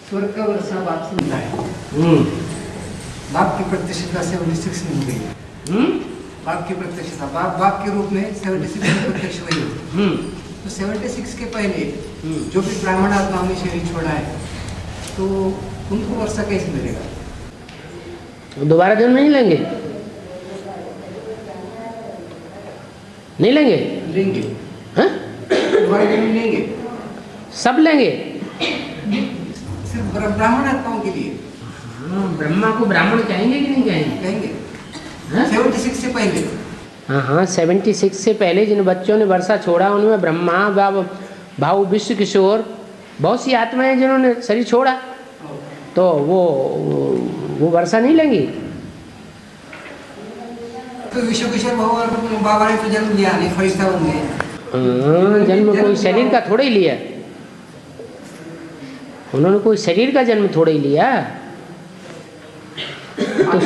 स्वर्ग का वर्षा बाप से मिला है। बाप की प्रतिष्ठा 76 में हो गई है। बाप की प्रतिष्ठा बाप के रूप में 76 में प्रत्यक्ष हुई है। तो 76 के पहले जो भी ब्राह्मण आत्मा ने शरीर छोड़ा है तो उनको वर्षा कैसे मिलेगा? दोबारा जन्म नहीं लेंगे? नहीं लेंगे? लेंगे। हाँ? दोबारा जन्म लेंगे, सब लेंगे। सिर्फ ब्राह्मण आत्माओं के लिए। हाँ, ब्रह्मा को ब्राह्मण कहेंगे कि नहीं कहेंगे? कहेंगे। हाँ? 76 से पहले। हाँ, 76 से पहले जिन बच्चों ने वर्षा छोड़ा उनमें ब्रह्मा, भाव, विश्व किशोर, बहुत सी आत्माएं जिन्होंने शरीर छोड़ा, तो वो वर्षा नहीं लेंगी। तो विश्व किशोर बाबा ने तो जन्म लिया नहीं, फरिश्ता बन गए। जन्म कोई शरीर का थोड़ा ही लिया, उन्होंने कोई शरीर का जन्म थोड़ा ही लिया। तो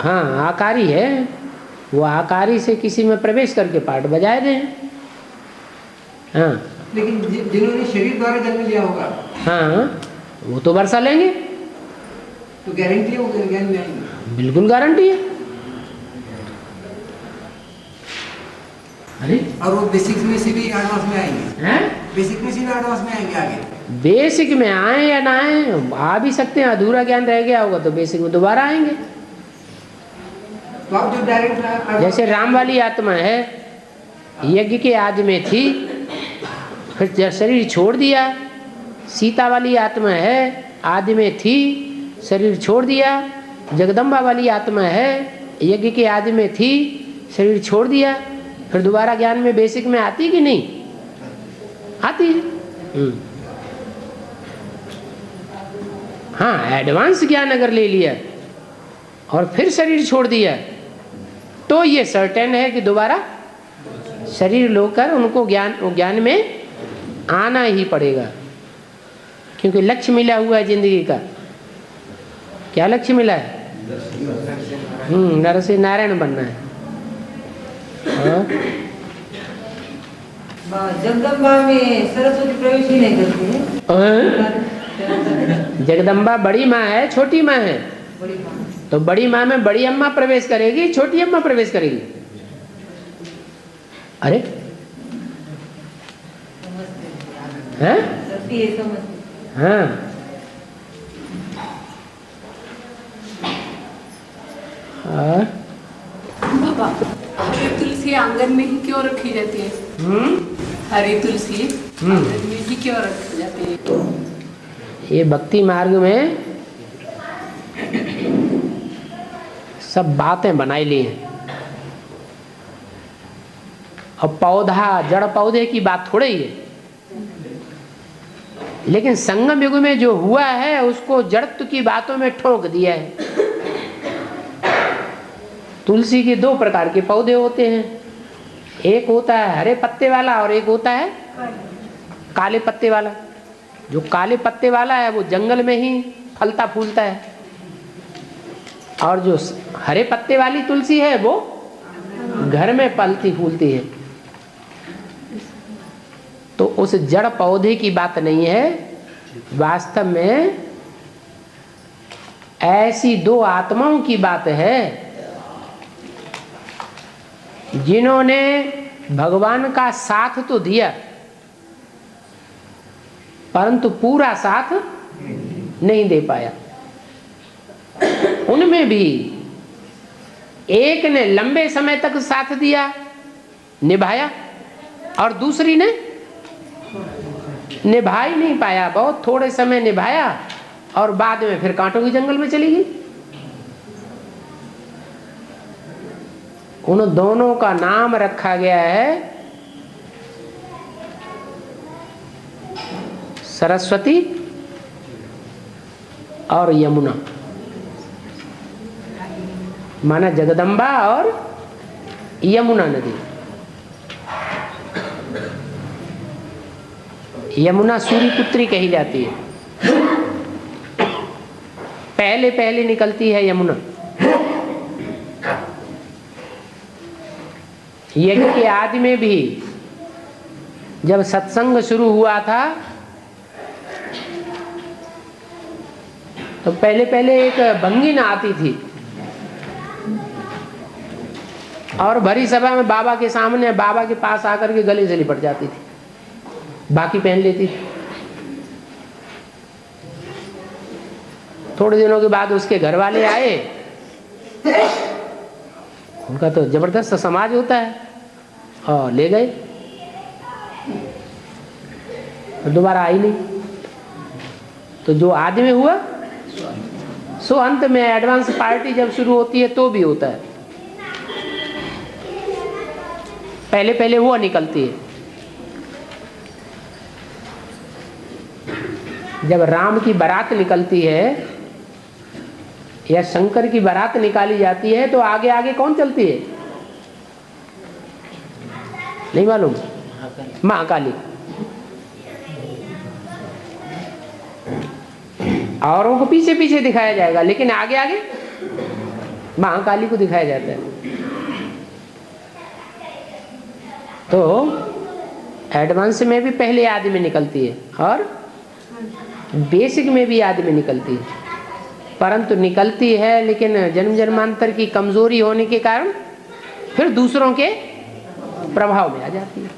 हाँ, आकारी है वो, आकारी से किसी में प्रवेश करके पाठ बजाए दें। हाँ, लेकिन जिन्होंने शरीर द्वारा जन्म लिया होगा, हाँ, वो तो वर्षा लेंगे। तो गारंटी है वो ज्ञान में आएंगे? बिल्कुल गारंटी है। अरे, और वो बेसिक में से भी एडवांस में आएंगे? हैं? बेसिक में से भी एडवांस में आएंगे आगे? बेसिक में आए या ना आए, आ भी सकते हैं। अधूरा ज्ञान रह गया होगा तो बेसिक में दोबारा आएंगे। तो आप जो डायरेक्ट, जैसे राम वाली आत्मा है, यज्ञ के आदि में थी, फिर शरीर छोड़ दिया। सीता वाली आत्मा है, आदि में थी, शरीर छोड़ दिया। जगदम्बा वाली आत्मा है, यज्ञ के आदि में थी, शरीर छोड़ दिया। फिर दोबारा ज्ञान में बेसिक में आती कि नहीं आती है? हाँ, एडवांस ज्ञान अगर ले लिया और फिर शरीर छोड़ दिया तो ये सर्टेन है कि दोबारा शरीर लेकर उनको ज्ञान में आना ही पड़ेगा, क्योंकि लक्ष्य मिला हुआ है जिंदगी का। क्या लक्ष्य मिला है? नर से नारायण बनना है। जगदम्बा में सरस्वती प्रवेश ही नहीं करती है। जगदम्बा बड़ी माँ है, छोटी माँ है? बड़ी माँ। तो बड़ी माँ में बड़ी अम्मा प्रवेश करेगी, छोटी अम्मा प्रवेश करेगी? अरे हैं? हाँ, बाबा, हरी तुलसी आंगन में ही क्यों रखी जाती है? हरी तुलसी आंगन में ही क्यों रखी जाती है? ये भक्ति मार्ग में सब बातें बनाई ली हैं। अब पौधा, जड़ पौधे की बात थोड़ी ही है, लेकिन संगम युग में जो हुआ है उसको जड़त्व की बातों में ठोक दिया है। तुलसी के दो प्रकार के पौधे होते हैं, एक होता है हरे पत्ते वाला और एक होता है काले पत्ते वाला। जो काले पत्ते वाला है वो जंगल में ही फलता फूलता है, और जो हरे पत्ते वाली तुलसी है वो घर में पलती फूलती है। तो उस जड़ पौधे की बात नहीं है, वास्तव में ऐसी दो आत्माओं की बात है जिन्होंने भगवान का साथ तो दिया परंतु पूरा साथ नहीं दे पाया। उनमें भी एक ने लंबे समय तक साथ दिया, निभाया, और दूसरी ने निभा ही नहीं पाया, बहुत थोड़े समय निभाया और बाद में फिर कांटों के जंगल में चली गई। उन दोनों का नाम रखा गया है सरस्वती और यमुना, माना जगदम्बा और यमुना नदी। यमुना सूर्य पुत्री कही जाती है, पहले पहले निकलती है यमुना। यज्ञ के आदि में भी जब सत्संग शुरू हुआ था तो पहले पहले एक भंगिन आती थी और भरी सभा में बाबा के सामने, बाबा के पास आकर के गले से लिपट जाती थी, बाकी पहन लेती थी। थोड़े दिनों के बाद उसके घर वाले आए, उनका तो जबरदस्त समाज होता है, और ले गए, तो दोबारा आई नहीं। तो जो आदमी हुआ सो अंत में एडवांस पार्टी जब शुरू होती है तो भी होता है। पहले पहले वो निकलती है। जब राम की बारात निकलती है या शंकर की बारात निकाली जाती है तो आगे आगे कौन चलती है? नहीं मालूम? महाकाली। औरों को पीछे पीछे दिखाया जाएगा, लेकिन आगे आगे महाकाली को दिखाया जाता है। तो एडवांस में भी पहले आदमी निकलती है और बेसिक में भी आदमी निकलती है, परंतु निकलती है लेकिन जन्म जन्मांतर की कमजोरी होने के कारण फिर दूसरों के प्रभाव में आ जाती है।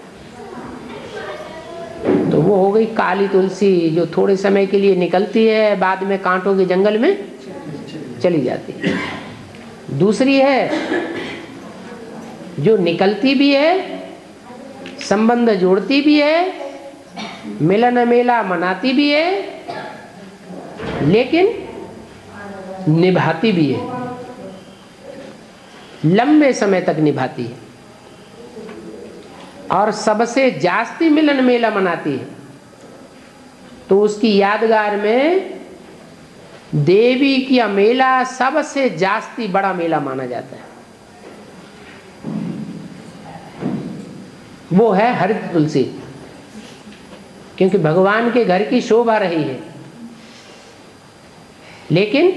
तो वो हो गई काली तुलसी, जो थोड़े समय के लिए निकलती है, बाद में कांटों के जंगल में चली जाती है। दूसरी है जो निकलती भी है, संबंध जोड़ती भी है, मिलन मेला मनाती भी है, लेकिन निभाती भी है, लंबे समय तक निभाती है, और सबसे जास्ती मिलन मेला मनाती है। तो उसकी यादगार में देवी का मेला सबसे जास्ती बड़ा मेला माना जाता है। वो है हरित तुलसी, क्योंकि भगवान के घर की शोभा रही है, लेकिन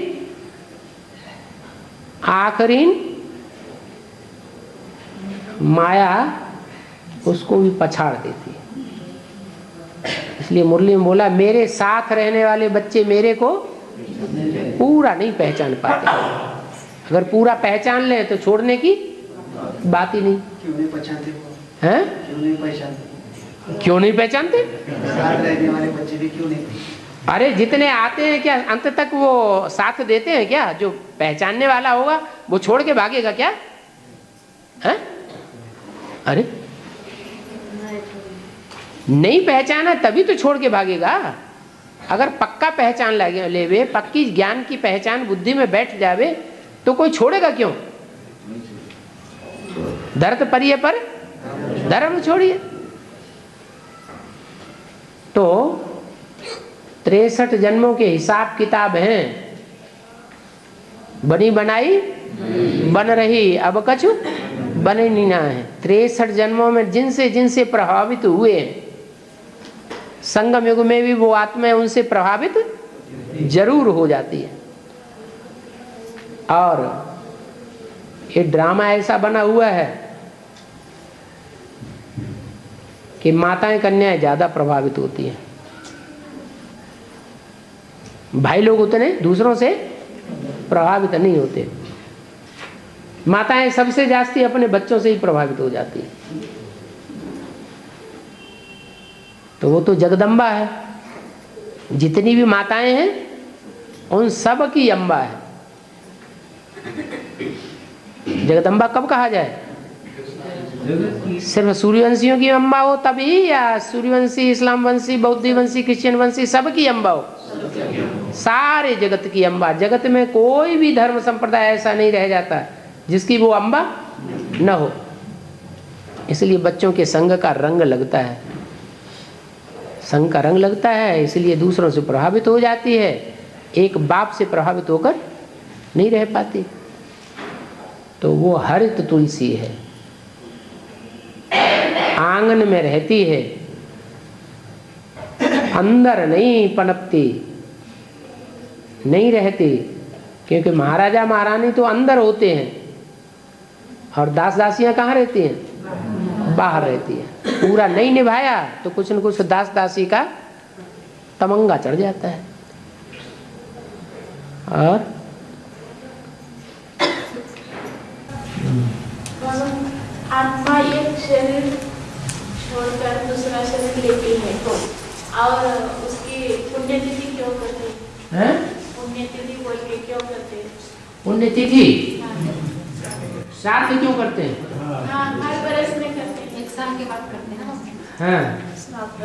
आखिरी माया उसको भी पछाड़ देती है। इसलिए मुरली में बोला, मेरे साथ रहने वाले बच्चे मेरे को पूरा नहीं पहचान पाते, अगर पूरा पहचान ले तो छोड़ने की बात ही नहीं। क्यों नहीं पहचानते? हैं? क्यों नहीं पहचानते? क्यों नहीं पहचानते? साथ रहने वाले बच्चे भी क्यों नहीं? अरे जितने आते हैं क्या अंत तक वो साथ देते हैं क्या? जो पहचानने वाला होगा वो छोड़ के भागेगा क्या? हैं? अरे नहीं पहचाना तभी तो छोड़ के भागेगा। अगर पक्का पहचान लेवे, पक्की ज्ञान की पहचान बुद्धि में बैठ जावे तो कोई छोड़ेगा क्यों? धरत परिये पर धर्म छोड़िए। तो 63 जन्मों के हिसाब किताब हैं, बनी बनाई बन रही, अब कछु बने नहीं ना है। 63 जन्मों में जिनसे जिनसे प्रभावित हुए हैं, संगम युग में भी वो आत्मा उनसे प्रभावित जरूर हो जाती है। और ये ड्रामा ऐसा बना हुआ है कि माताएं कन्याएं ज्यादा प्रभावित होती हैं, भाई लोग उतने दूसरों से प्रभावित नहीं होते। माताएं सबसे जास्ती अपने बच्चों से ही प्रभावित हो जाती है। तो वो तो जगदम्बा है, जितनी भी माताएं हैं उन सब की अम्बा है। जगदम्बा कब कहा जाए? सिर्फ सूर्यवंशियों की अम्बा हो तभी, या सूर्यवंशी, इस्लाम वंशी, बौद्ध वंशी, क्रिश्चियन वंशी सब की अम्बा हो? सारे जगत की अम्बा। जगत में कोई भी धर्म संप्रदाय ऐसा नहीं रह जाता जिसकी वो अम्बा न हो। इसलिए बच्चों के संग का रंग लगता है, संग का रंग लगता है, इसलिए दूसरों से प्रभावित हो जाती है, एक बाप से प्रभावित होकर नहीं रह पाती। तो वो हरित तुलसी है, आंगन में रहती है, अंदर नहीं पनपती, नहीं रहती। क्योंकि महाराजा महारानी तो अंदर होते हैं और दास दासियां कहाँ रहती हैं? बाहर रहती हैं। पूरा नहीं निभाया तो कुछ न कुछ दास दासी का तमंगा चढ़ जाता है। और आत्मा एक शरीर छोड़कर दूसरा शरीर लेती है और उसकी पुण्यतिथि क्यों करते हैं? पुण्यतिथि बोल के क्यों करते हैं? पुण्यतिथि श्राद्ध क्यों करते हैं? हाँ, हर बरस में करते हैं, 1 साल के बाद करते हैं ना। हाँ, श्राद्ध।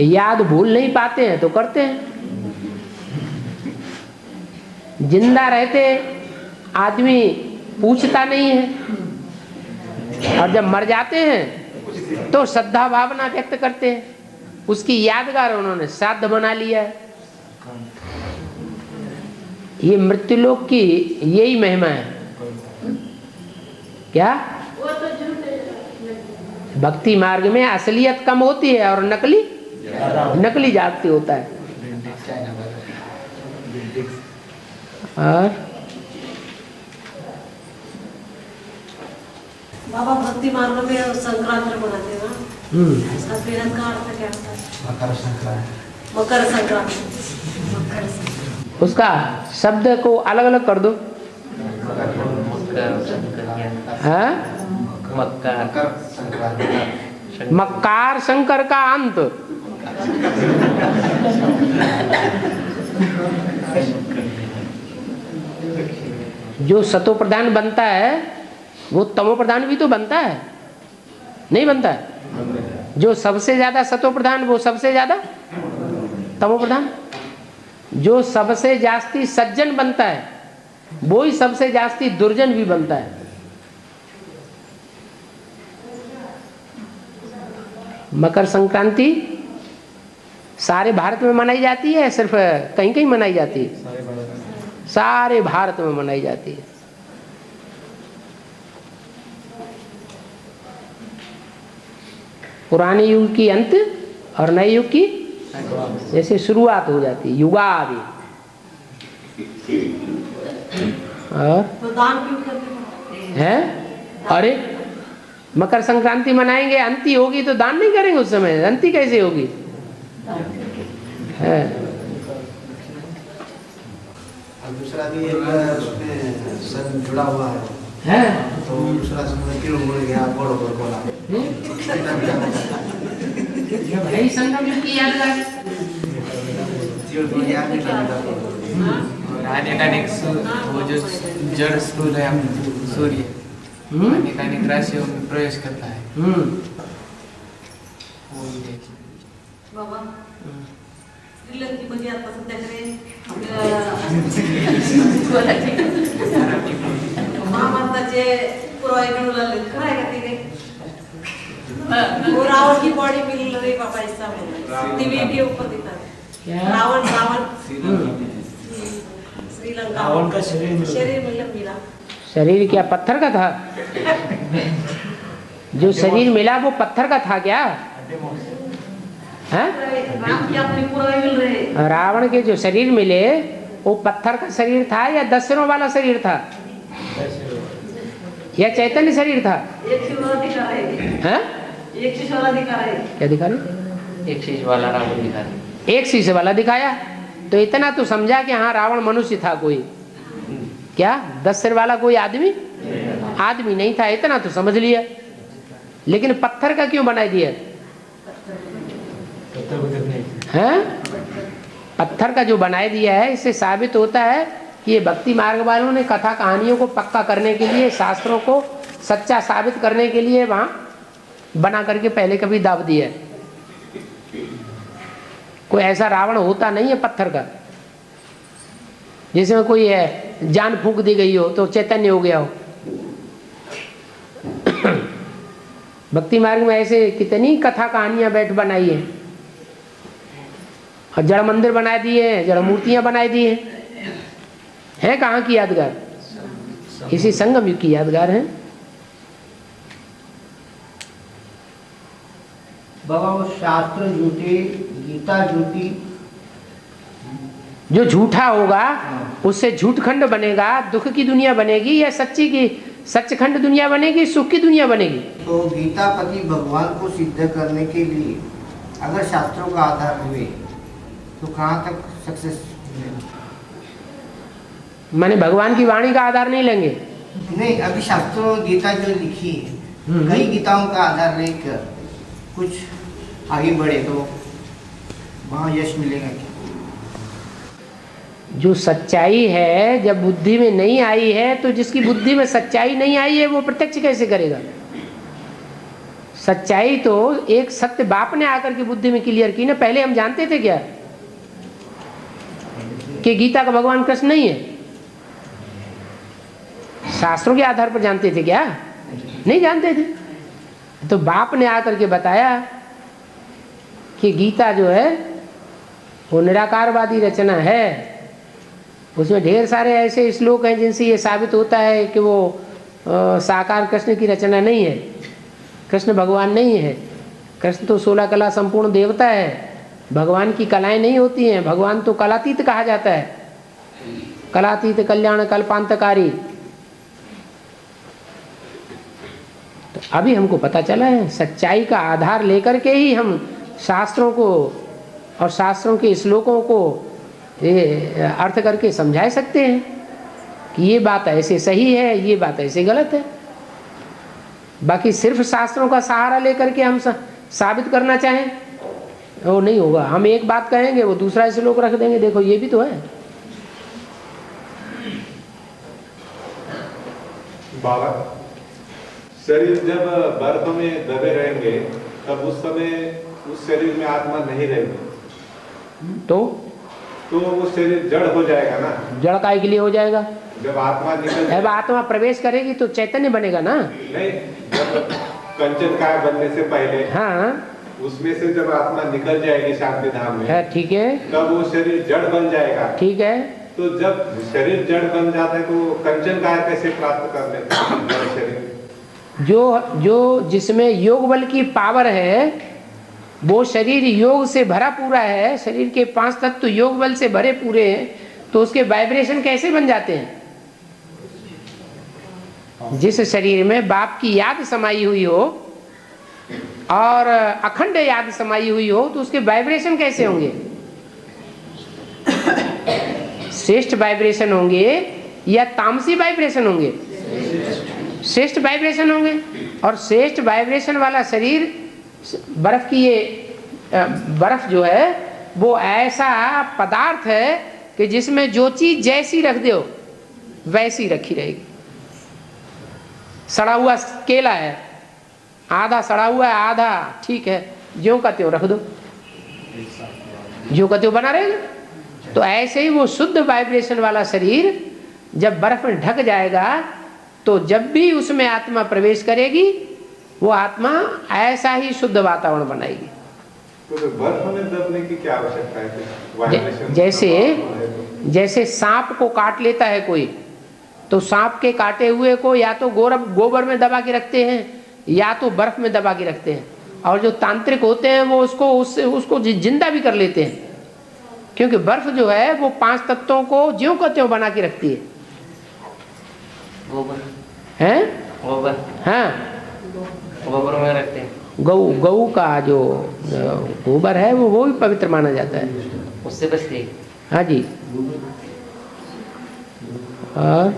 याद भूल नहीं पाते हैं तो करते हैं। जिंदा रहते आदमी पूछता नहीं है, और जब मर जाते हैं तो श्रद्धा भावना व्यक्त करते हैं। उसकी यादगार उन्होंने श्राद्ध बना लिया है। ये मृत्युलोक की यही महिमा है। क्या? वो तो झूठ है। भक्ति मार्ग में असलियत कम होती है और नकली जागती होता है। और बाबा भक्ति मार्ग में संक्रांति मनाते हैं ना, इसका बेहद का अर्थ क्या होता है? मकर संक्रांति। मकर संक्रांति। उसका शब्द को अलग अलग कर दो। हाँ? मकर संक्रांति। मकार शंकर का अंत। जो सतो प्रधान बनता है वो तमो प्रधान भी तो बनता है, नहीं बनता है? जो सबसे ज्यादा सतो प्रधान वो सबसे ज्यादा तमो प्रधान। जो सबसे जास्ती सज्जन बनता है वो ही सबसे जास्ती दुर्जन भी बनता है। मकर संक्रांति सारे भारत में मनाई जाती है, सिर्फ कहीं कहीं मनाई जाती है? सारे भारत में मनाई जाती है। पुराने युग की अंत और नए युग की जैसे शुरुआत हो जाती है, युगादि। और तो दान क्यों करते है? अरे मकर संक्रांति मनाएंगे, अंती होगी तो दान नहीं करेंगे? उस समय अंती कैसे होगी? है और दूसरा भी एक उसमें सन जुड़ा हुआ है, तो दूसरा समय क्यों बोल गया बड़ो पर बोला भाई संगम युग की यादगार। जीवन तो याद नहीं लगता। और अनेकानेक वो जो जड़ स्थूल है सूर्य अनेकानेक राशियों में प्रवेश करता है। वो भी देखिए बाबा श्रीलंकी मध्ये आता सध्याकडे महाभारताचे पुरावे घडू लागले, खरं आहे का ते काही? वो रावण की बॉडी मिल रही बाबा इस समय टीवी के ऊपर दिखा है। रावण श्रीलंका रावण का शरीर मिला। शरीर क्या पत्थर का था? जो शरीर मिला वो पत्थर का था क्या? राम की अपनी पुरावे मिल रहे। रावण के जो शरीर मिले वो पत्थर का शरीर था या दसरों वाला शरीर था या चैतन्य शरीर था? एक शीश वाला दिखा रहे। एक शीश वाला दिखा रहे। क्या दिखा रहे? एक शीश वाला रावण दिखा रहे। एक शीश वाला दिखाया तो इतना तो समझा कि हाँ रावण मनुष्य था कोई। क्या 10 सिर वाला कोई आदमी नहीं था, इतना तो समझ लिया। लेकिन पत्थर का क्यों बना दिया? हैं? पत्थर का जो बनाए दिया है इससे साबित होता है कि ये भक्ति मार्ग वालों ने कथा कहानियों को पक्का करने के लिए, शास्त्रों को सच्चा साबित करने के लिए वहां बना करके पहले कभी दाब दिया। कोई ऐसा रावण होता नहीं है पत्थर का, जिसमें कोई है जान फूंक दी गई हो तो चैतन्य हो गया हो। भक्ति मार्ग में ऐसे कितनी कथा कहानियां बैठ बनाई है और जड़ मंदिर बना दिए, जड़ मूर्तियां बनाई दी है कहाँ की यादगार? इसी संगम युग की यादगार है। बाबा वो शास्त्र झूठे, गीता झूठी। जो झूठा होगा उससे झूठ खंड बनेगा, दुख की दुनिया बनेगी या सच्ची की सचखंड दुनिया बनेगी, सुख की दुनिया बनेगी। तो गीता पति भगवान को सिद्ध करने के लिए अगर शास्त्रों का आधार हुए तो कहाँ तक सक्सेस मिलेगा? माने भगवान की वाणी का आधार नहीं लेंगे? नहीं, अभी शास्त्रों गीता जो लिखी है कई गीताओं का आधार लेकर कुछ आगे बढ़े तो वहाँ यश मिलेगा क्या? जो सच्चाई है जब बुद्धि में नहीं आई है, तो जिसकी बुद्धि में सच्चाई नहीं आई है वो प्रत्यक्ष कैसे करेगा? सच्चाई तो एक सत्य बाप ने आकर के बुद्धि में क्लियर की ना। पहले हम जानते थे क्या कि गीता का भगवान कृष्ण नहीं है? शास्त्रों के आधार पर जानते थे क्या? नहीं जानते थे। तो बाप ने आकर के बताया कि गीता जो है वो निराकारवादी रचना है। उसमें ढेर सारे ऐसे श्लोक हैं जिनसे ये साबित होता है कि वो साकार कृष्ण की रचना नहीं है, कृष्ण भगवान नहीं है। कृष्ण तो 16 कला संपूर्ण देवता है, भगवान की कलाएं नहीं होती हैं। भगवान तो कलातीत कहा जाता है, कलातीत कल्याण कल्पांतकारी। तो अभी हमको पता चला है सच्चाई का आधार लेकर के ही हम शास्त्रों को और शास्त्रों के श्लोकों को अर्थ करके समझा सकते हैं कि ये बात ऐसे सही है, ये बात ऐसे गलत है। बाकी सिर्फ शास्त्रों का सहारा लेकर के हम साबित करना चाहें वो नहीं होगा। हम एक बात कहेंगे वो दूसरा श्लोक रख देंगे, देखो ये भी तो है। बाबा, शरीर जब बर्फ में दबे रहेंगे तब उस समय उस शरीर में आत्मा नहीं रहेगी, तो वो शरीर जड़ हो जाएगा ना। जड़ काय के लिए हो जाएगा? जब आत्मा निकल जब आत्मा प्रवेश करेगी तो चैतन्य बनेगा ना। नहीं, जब कंचन काय बनने से पहले, हाँ, उसमें से जब आत्मा निकल जाएगी शांति धाम में, ठीक है, तब वो शरीर जड़ बन जाएगा। ठीक है। तो जब शरीर जड़ बन जाता है तो कंचन काय कैसे प्राप्त कर लेते हैं शरीर? जो जिसमें योग बल की पावर है वो शरीर योग से भरा पूरा है। शरीर के 5 तत्व योग बल से भरे पूरे हैं, तो उसके वाइब्रेशन कैसे बन जाते हैं? जिस शरीर में बाप की याद समाई हुई हो और अखंड याद समाई हुई हो तो उसके वाइब्रेशन कैसे होंगे? श्रेष्ठ वाइब्रेशन होंगे या तामसी वाइब्रेशन होंगे? श्रेष्ठ वाइब्रेशन होंगे। और श्रेष्ठ वाइब्रेशन वाला शरीर, बर्फ की ये बर्फ जो है वो ऐसा पदार्थ है कि जिसमें जो चीज जैसी रख दो वैसी रखी रहेगी। सड़ा हुआ केला है, आधा सड़ा हुआ है आधा ठीक है, ज्यों का त्यों रख दो, ज्यों का त्यों बना रहेगा। तो ऐसे ही वो शुद्ध वाइब्रेशन वाला शरीर जब बर्फ में ढक जाएगा तो जब भी उसमें आत्मा प्रवेश करेगी वो आत्मा ऐसा ही शुद्ध वातावरण बनाएगी। तो बर्फ में दबने की क्या आवश्यकता है? जैसे सांप को काट लेता है कोई, तो सांप के काटे हुए को या तो गोबर में दबा के रखते हैं या तो बर्फ में दबा के रखते हैं। और जो तांत्रिक होते हैं वो उसको जिंदा भी कर लेते हैं, क्योंकि बर्फ जो है वो 5 तत्वों को ज्यों का त्यों बना के रखती है। गोबर है, गोबर, हाँ, गोबर में रखते हैं। गऊ का जो गोबर है वो भी पवित्र माना जाता है, उससे बचते हैं। हाँ जी। और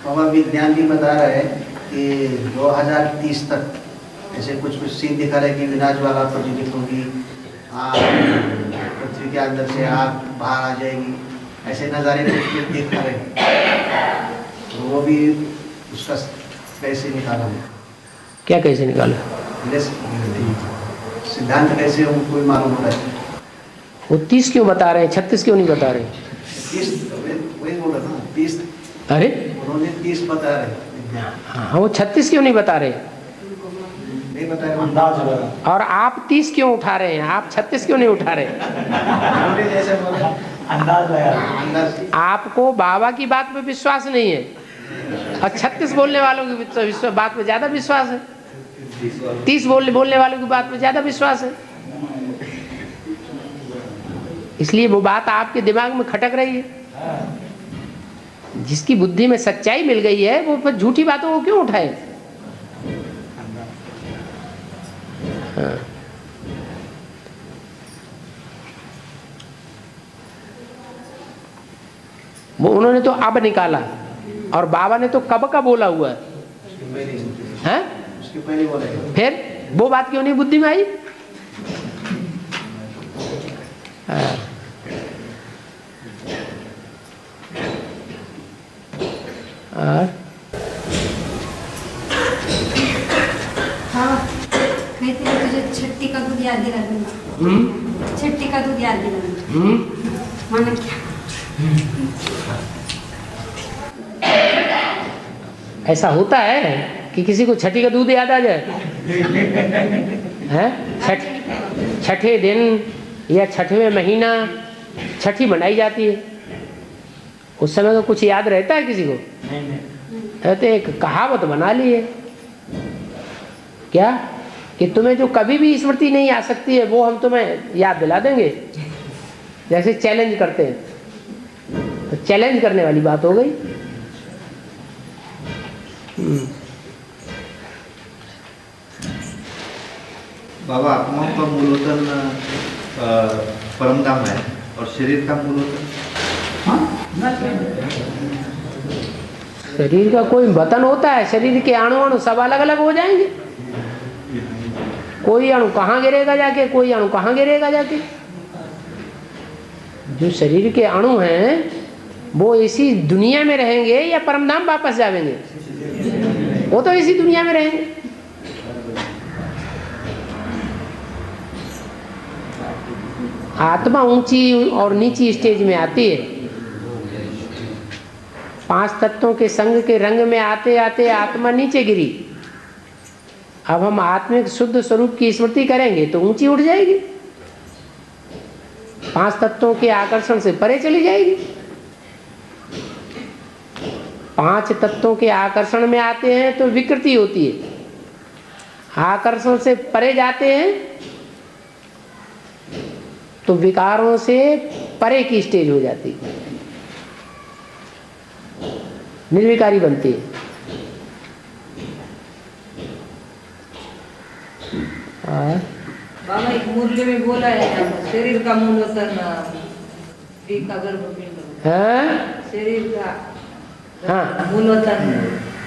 बाबा विज्ञान भी बता रहे हैं कि 2030 तक ऐसे कुछ सीन दिखा रहे कि विनाश वाला प्रज्वलित होगी, आग पृथ्वी के अंदर से आग बाहर आ जाएगी, ऐसे नज़ारे कुछ दिखा रहे हैं। तो वो भी उसका कैसे निकाला है? क्या कैसे निकाला? सिद्धांत कैसे उनको मालूम होता है? वो 30 क्यों बता रहे हैं, 36 क्यों नहीं बता रहे? 30 वही बोल रहा था 30। अरे उन्होंने 30 बता रहे। हाँ, वो 36 क्यों नहीं बता रहे? नहीं बता रहे। और आप 30 क्यों उठा रहे हैं? आप 36 क्यों नहीं उठा रहे? हमने जैसे बोला अंदाज लगा। आपको बाबा की बात पे विश्वास नहीं है और 36 बोलने वालों की बात पे ज्यादा विश्वास है, 30 बोलने वालों की बात पे ज्यादा विश्वास है। इसलिए वो बात आपके दिमाग में खटक रही है। जिसकी बुद्धि में सच्चाई मिल गई है वो फिर झूठी बातों को क्यों उठाए? हाँ। वो उन्होंने तो अब निकाला और बाबा ने तो कब का बोला हुआ है? उसके पहले बोला है। फिर वो बात क्यों नहीं बुद्धि में आई? हाँ। और हाँ, कहते हैं तुझे छट्टी का दूध याद दिला दूंगा। छट्टी का दूध याद दिला दूंगा। माना क्या? ऐसा होता है कि किसी को छठी का दूध याद आ जाए? हैं? छठे दिन या छठवें महीना छठी मनाई जाती है, उस समय तो कुछ याद रहता है किसी को? तो एक कहावत बना ली है क्या कि तुम्हें जो कभी भी स्मृति नहीं आ सकती है वो हम तुम्हें याद दिला देंगे। जैसे चैलेंज करते हैं, तो चैलेंज करने वाली बात हो गई। बाबा, आत्मा का मूल वतन परमधाम है और शरीर का मूल वतन? शरीर का कोई वतन होता है? शरीर के अणु सब अलग अलग हो जाएंगे। कोई अणु कहाँ गिरेगा जाके, कोई अणु कहाँ गिरेगा जाके। जो शरीर के अणु हैं वो इसी दुनिया में रहेंगे या परमधाम वापस जाएंगे? वो तो इसी दुनिया में रहेंगे। आत्मा ऊंची और नीची स्टेज में आती है। 5 तत्वों के संग के रंग में आते आते आत्मा नीचे गिरी। अब हम आत्मिक शुद्ध स्वरूप की स्मृति करेंगे तो ऊंची उठ जाएगी, 5 तत्वों के आकर्षण से परे चली जाएगी। 5 तत्वों के आकर्षण में आते हैं तो विकृति होती है, आकर्षण से परे जाते हैं तो विकारों से परे की स्टेज हो जाती है, निर्विकारी बनती है। बाबा एक मूल्य में बोला है शरीर का मूल वतन स्त्री का गर्भपिंड। शरीर का मूल वतन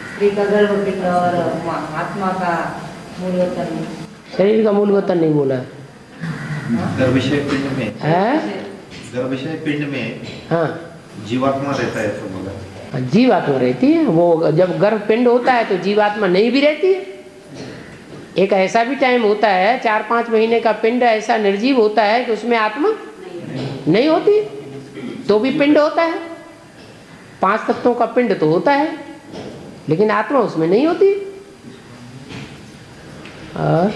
स्त्री का गर्भपिंड और आत्मा का मूल वतन। शरीर का मूल वतन नहीं बोला है। गर्भाशय पिंड में है? गर्भाशय पिंड में हाँ जीवात्मा रहता है तो बोला। जीवात्मा रहती है। वो जब गर्भ पिंड होता है तो जीवात्मा नहीं भी रहती है। एक ऐसा भी टाइम होता है 4-5 महीने का पिंड ऐसा निर्जीव होता है कि उसमें आत्मा नहीं होती, तो भी पिंड होता है। 5 तत्वों का पिंड तो होता है लेकिन आत्मा उसमें नहीं होती। और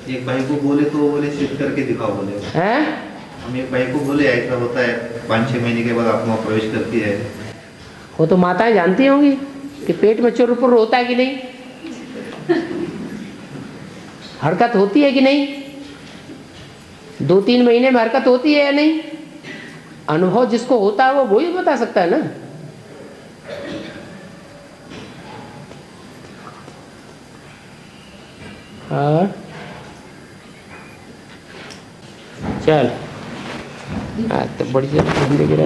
एक भाई को बोले तो वो बोले सिद्ध करके दिखाओ बोले। हैं? हम एक भाई को बोले ऐसा होता है 5-6 महीने के बाद आत्मा प्रवेश करती है। वो तो माताएं जानती होंगी कि पेट में चुर-पुर होता है कि नहीं, हरकत होती है कि नहीं, 2-3 महीने में हरकत होती है या नहीं। अनुभव जिसको होता है वो वही बता सकता है ना। और चल तो बड़ी जल्दी गिरा